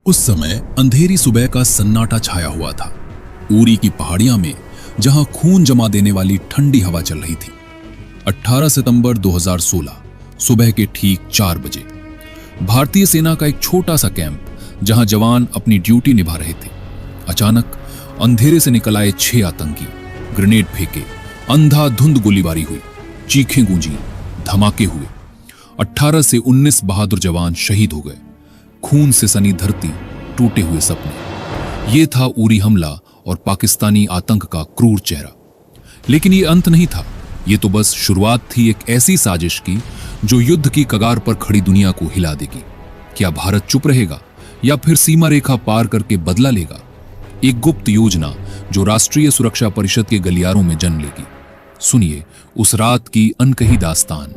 उस समय अंधेरी सुबह का सन्नाटा छाया हुआ था। उरी की पहाड़ियां में जहां खून जमा देने वाली ठंडी हवा चल रही थी। 18 सितंबर 2016 सुबह के ठीक 4 बजे भारतीय सेना का एक छोटा सा कैंप जहां जवान अपनी ड्यूटी निभा रहे थे, अचानक अंधेरे से निकल आए 6 आतंकी ग्रेनेड फेंके, अंधाधुंध गोलीबारी हुई, चीखें गूंजी, धमाके हुए। 18 से 19 बहादुर जवान शहीद हो गए। खून से सनी धरती, टूटे हुए सपने। यह था उरी हमला और पाकिस्तानी आतंक का क्रूर चेहरा। लेकिन यह अंत नहीं था, यह तो बस शुरुआत थी एक ऐसी साजिश की जो युद्ध की कगार पर खड़ी दुनिया को हिला देगी। क्या भारत चुप रहेगा या फिर सीमा रेखा पार करके बदला लेगा? एक गुप्त योजना जो राष्ट्रीय सुरक्षा परिषद के गलियारों में जन्म लेगी। सुनिए उस रात की अनकही दास्तान।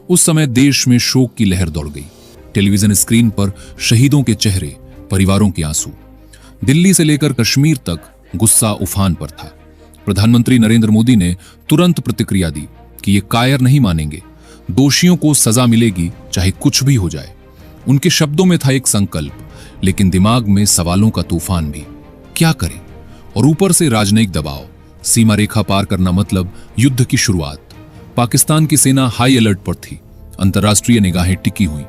उस समय देश में शोक की लहर दौड़ गई। टेलीविजन स्क्रीन पर शहीदों के चेहरे, परिवारों के आंसू। दिल्ली से लेकर कश्मीर तक गुस्सा उफान पर था। प्रधानमंत्री नरेंद्र मोदी ने तुरंत प्रतिक्रिया दी कि ये कायर नहीं मानेंगे, दोषियों को सजा मिलेगी चाहे कुछ भी हो जाए। उनके शब्दों में था एक संकल्प, लेकिन दिमाग में सवालों का तूफान भी। क्या करें? और ऊपर से राजनयिक दबाव। सीमा रेखा पार करना मतलब युद्ध की शुरुआत। पाकिस्तान की सेना हाई अलर्ट पर थी, अंतर्राष्ट्रीय निगाहें टिकी हुई।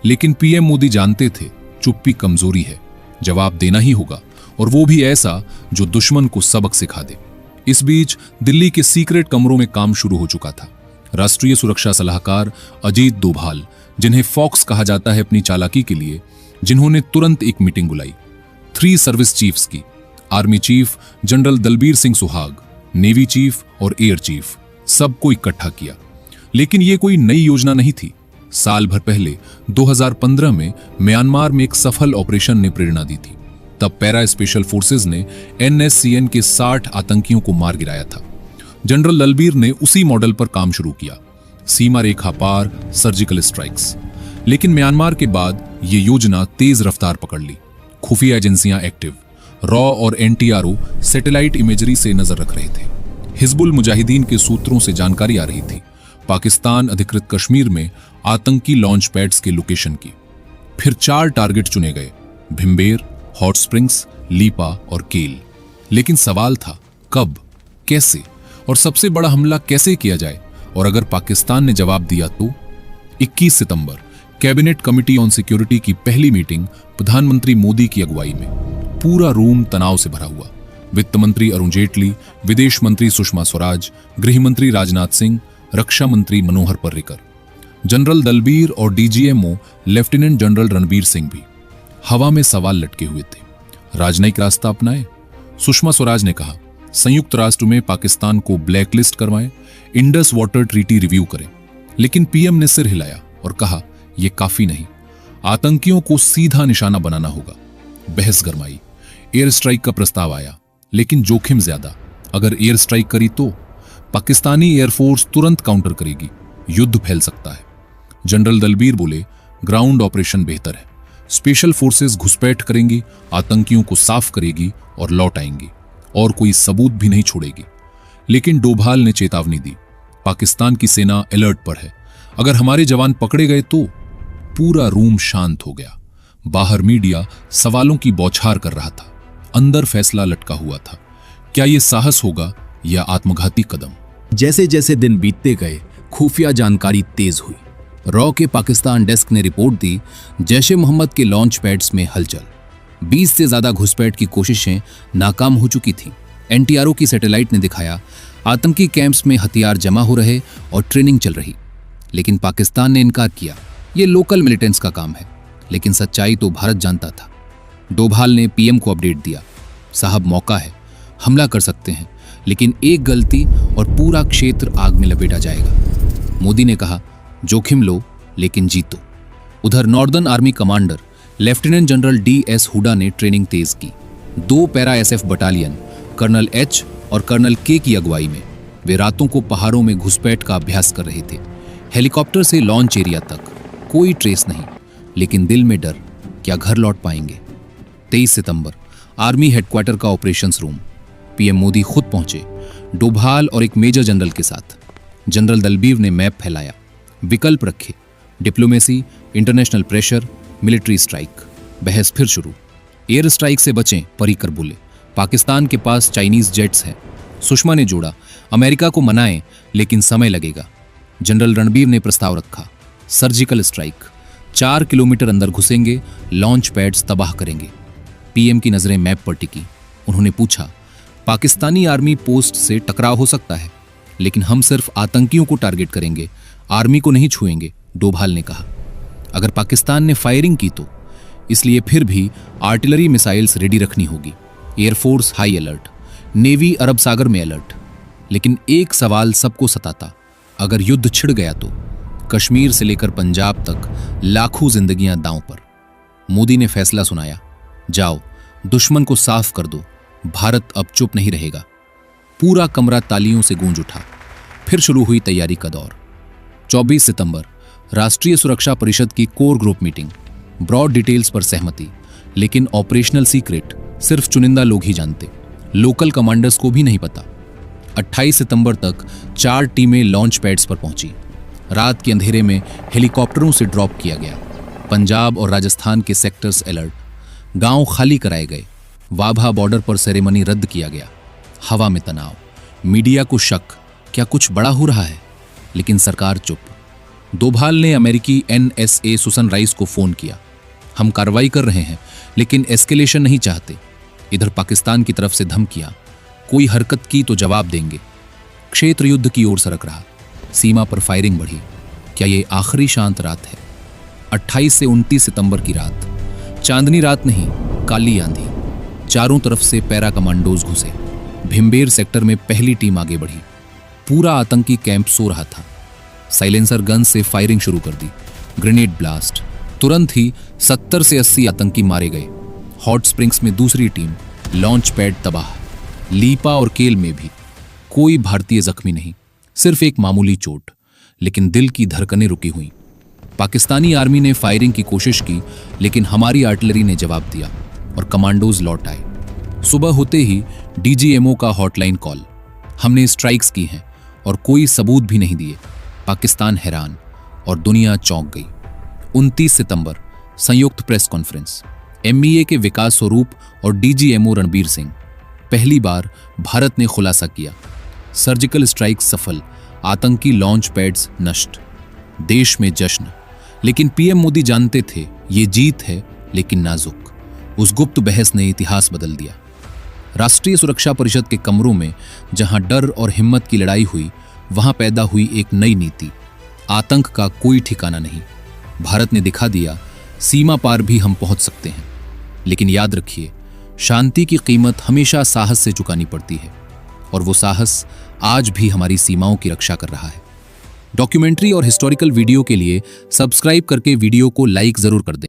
लेकिन पीएम मोदी जानते थे चुप्पी कमजोरी है, जवाब देना ही होगा, और वो भी ऐसा जो दुश्मन को सबक सिखा दे। इस बीच दिल्ली के सीक्रेट कमरों में काम शुरू हो चुका था। राष्ट्रीय सुरक्षा सलाहकार अजीत डोभाल, जिन्हें फॉक्स कहा जाता है अपनी चालाकी के लिए, जिन्होंने तुरंत एक मीटिंग बुलाई 3 सर्विस चीफ्स की। Army chief general Dalbir Singh Suhag, navy chief और एयर चीफ, सबको इकट्ठा किया। लेकिन यह कोई नई योजना नहीं थी। साल भर पहले 2015 में म्यांमार में एक सफल ऑपरेशन ने प्रेरणा दी थी। तब पैरा स्पेशल फोर्सेज ने NSCN के 60 आतंकियों को मार गिराया था। जनरल दलबीर ने उसी मॉडल पर काम शुरू किया, सीमा रेखा पार सर्जिकल स्ट्राइक्स। लेकिन म्यांमार के बाद यह योजना तेज रफ्तार पकड़ ली। खुफिया एजेंसियां एक्टिव, रॉ और NTRO सैटेलाइट इमेजरी से नजर रख रहे थे। हिजबुल मुजाहिदीन के सूत्रों से जानकारी आ रही थी पाकिस्तान अधिकृत कश्मीर में आतंकी लॉन्च पैड्स के लोकेशन की। फिर 4 टारगेट चुने गए, भिम्बेर, हॉट स्प्रिंग्स, लीपा और केल। लेकिन सवाल था कब, कैसे और सबसे बड़ा हमला कैसे किया जाए? और अगर पाकिस्तान ने जवाब दिया तो 21 सितंबर कैबिनेट कमिटी ऑन सिक्योरिटी की पहली मीटिंग प्रधानमंत्री मोदी की अगुवाई में। पूरा रूम तनाव से भरा हुआ। वित्त मंत्री अरुण जेटली, विदेश मंत्री सुषमा स्वराज, गृह मंत्री राजनाथ सिंह, रक्षा मंत्री मनोहर पर्रिकर, जनरल दलबीर और DGMO lieutenant general Ranbir Singh भी। हवा में सवाल लटके हुए थे। राजनयिक रास्ता अपनाए? सुषमा स्वराज ने कहा संयुक्त राष्ट्र में पाकिस्तान को ब्लैकलिस्ट करवाएं, इंडस वाटर ट्रीटी रिव्यू करें। लेकिन पीएम ने सिर हिलाया और कहा यह काफी नहीं, आतंकियों को सीधा निशाना बनाना होगा। बहस गरमाई। एयर स्ट्राइक का प्रस्ताव आया, लेकिन जोखिम ज्यादा। अगर एयर स्ट्राइक करी तो पाकिस्तानी एयरफोर्स तुरंत काउंटर करेगी, युद्ध फैल सकता है। जनरल दलबीर बोले ग्राउंड ऑपरेशन बेहतर है, स्पेशल फोर्सेस घुसपैठ करेंगी, आतंकियों को साफ करेगी और लौट आएंगी, और कोई सबूत भी नहीं छोड़ेगी। लेकिन डोभाल ने चेतावनी दी पाकिस्तान की सेना अलर्ट पर है, अगर हमारे जवान पकड़े गए तो। पूरा रूम शांत हो गया। बाहर मीडिया सवालों की बौछार कर रहा था, अंदर फैसला लटका हुआ था। क्या यह साहस होगा या आत्मघाती कदम? जैसे जैसे दिन बीतते गए खुफिया जानकारी तेज हुई। रॉ के पाकिस्तान डेस्क ने रिपोर्ट दी जैश-ए मोहम्मद के लॉन्च पैड्स में हलचल। 20 से ज्यादा घुसपैठ की कोशिशें नाकाम हो चुकी थीं। NTRO की सैटेलाइट ने दिखाया आतंकी कैंप्स में हथियार जमा हो रहे और ट्रेनिंग चल रही। लेकिन पाकिस्तान ने इनकार किया, ये लोकल मिलिटेंट्स का काम है। लेकिन सच्चाई तो भारत जानता था। डोभाल ने पीएम को अपडेट दिया, साहब मौका है, हमला कर सकते हैं, लेकिन एक गलती और पूरा क्षेत्र आग में लपेटा जाएगा। मोदी ने कहा जोखिम लो लेकिन जीतो। उधर northern army commander lieutenant general DS Hooda ने ट्रेनिंग तेज की। 2 para SF battalion colonel H और कर्नल K की अगुवाई में वे रातों को पहाड़ों में घुसपैठ का अभ्यास कर रहे थे। हेलीकॉप्टर से लॉन्च एरिया तक कोई ट्रेस नहीं, लेकिन दिल में डर, क्या घर लौट पाएंगे? 23 सितंबर आर्मी हेडक्वार्टर का ऑपरेशंस रूम। पीएम मोदी खुद पहुंचे, डोभाल और एक मेजर जनरल के साथ। जनरल दलबीर ने मैप फैलाया, विकल्प रखे, diplomacy, international pressure, military strike. बहस फिर शुरू। एयर स्ट्राइक से बचें, पर्रिकर बोले। पाकिस्तान के पास चाइनीज जेट्स हैं। सुषमा ने जोड़ा, अमेरिका को मनाएं, लेकिन समय लगेगा। जनरल रणबीर ने प्रस्ताव रखा, सर्जिकल स्ट्राइक, 4 किलोमीटर अंदर घुसेंगे, लॉन्च पैड्स तबाह करेंगे। पीएम की नजरें मैप पर टिकी। उन्होंने पूछा, पाकिस्तानी आर्मी पोस्ट से टकराव हो सकता है, लेकिन हम सिर्फ आतंकियों को टारगेट करेंगे, आर्मी को नहीं छुएंगे, डोभाल ने कहा। अगर पाकिस्तान ने फायरिंग की तो, इसलिए फिर भी आर्टिलरी मिसाइल्स रेडी रखनी होगी। एयरफोर्स हाई अलर्ट, नेवी अरब सागर में अलर्ट। लेकिन एक सवाल सबको सताता, अगर युद्ध छिड़ गया तो? कश्मीर से लेकर पंजाब तक लाखों जिंदगियां दांव पर। मोदी ने फैसला सुनाया, जाओ दुश्मन को साफ कर दो, भारत अब चुप नहीं रहेगा। पूरा कमरा तालियों से गूंज उठा। फिर शुरू हुई तैयारी का दौर। 24 सितंबर, राष्ट्रीय सुरक्षा परिषद की core group meeting. Broad details पर सहमति, लेकिन ऑपरेशनल सीक्रेट सिर्फ चुनिंदा लोग ही जानते, लोकल कमांडर्स को भी नहीं पता। 28 सितंबर तक 4 टीमें लॉन्च पैड्स पर पहुंची। रात के अंधेरे में हेलीकॉप्टरों से ड्रॉप किया गया। पंजाब और राजस्थान के सेक्टर्स अलर्ट, गांव खाली कराए गए। वाघा बॉर्डर पर सेरेमनी रद्द किया गया। हवा में तनाव, मीडिया को शक, क्या कुछ बड़ा हो रहा है? लेकिन सरकार चुप। डोभाल ने अमेरिकी NSA सुसन राइस को फोन किया, हम कार्रवाई कर रहे हैं, लेकिन एस्केलेशन नहीं चाहते। इधर पाकिस्तान की तरफ से धमकियां, कोई हरकत की तो जवाब देंगे। क्षेत्र युद्ध की ओर सरक रहा। सीमा पर फायरिंग बढ़ी। क्या ये आखिरी शांत रात है? 28 से 29 सितंबर की रात, चांदनी रात नहीं, काली आंधी। चारों तरफ से पैरा कमांडोज घुसे। भिम्बेर सेक्टर में पहली टीम आगे बढ़ी। पूरा आतंकी कैंप सो रहा था। साइलेंसर गन से फायरिंग शुरू कर दी। Grenade blast. तुरंत ही 70 से 80 आतंकी मारे गए। हॉट स्प्रिंग्स में दूसरी टीम, लॉन्च पैड तबाह। लीपा और केल में भी कोई भारतीय जख्मी नहीं, सिर्फ एक मामूली चोट, लेकिन दिल की धड़कनें रुकी हुई। पाकिस्तानी आर्मी ने फायरिंग की कोशिश की, लेकिन हमारी आर्टिलरी ने जवाब दिया और कमांडोज लौट आए। सुबह होते ही DGMO का हॉटलाइन कॉल, हमने स्ट्राइक्स की हैं और कोई सबूत भी नहीं दिए। पाकिस्तान हैरान और दुनिया चौंक गई। 29 सितंबर, संयुक्त प्रेस कॉन्फ्रेंस। MEA के विकास स्वरूप और DGMO रणबीर सिंह। पहली बार भारत ने खुलासा किया, सर्जिकल स्ट्राइक सफल, आतंकी लॉन्च पैड्स नष्ट। देश में जश्न। लेकिन PM मोदी जानते थे ये जीत है, लेकिन नाजुक। उस गुप्त बहस ने इतिहास बदल दिया। राष्ट्रीय सुरक्षा परिषद के कमरों में जहां डर और हिम्मत की लड़ाई हुई, वहां पैदा हुई एक नई नीति। आतंक का कोई ठिकाना नहीं। भारत ने दिखा दिया, सीमा पार भी हम पहुंच सकते हैं। लेकिन याद रखिए, शांति की कीमत हमेशा साहस से चुकानी पड़ती है, और वो साहस आज भी हमारी सीमाओं की रक्षा कर रहा है। डॉक्यूमेंट्री और हिस्टोरिकल वीडियो के लिए सब्सक्राइब करके वीडियो को लाइक जरूर कर दें।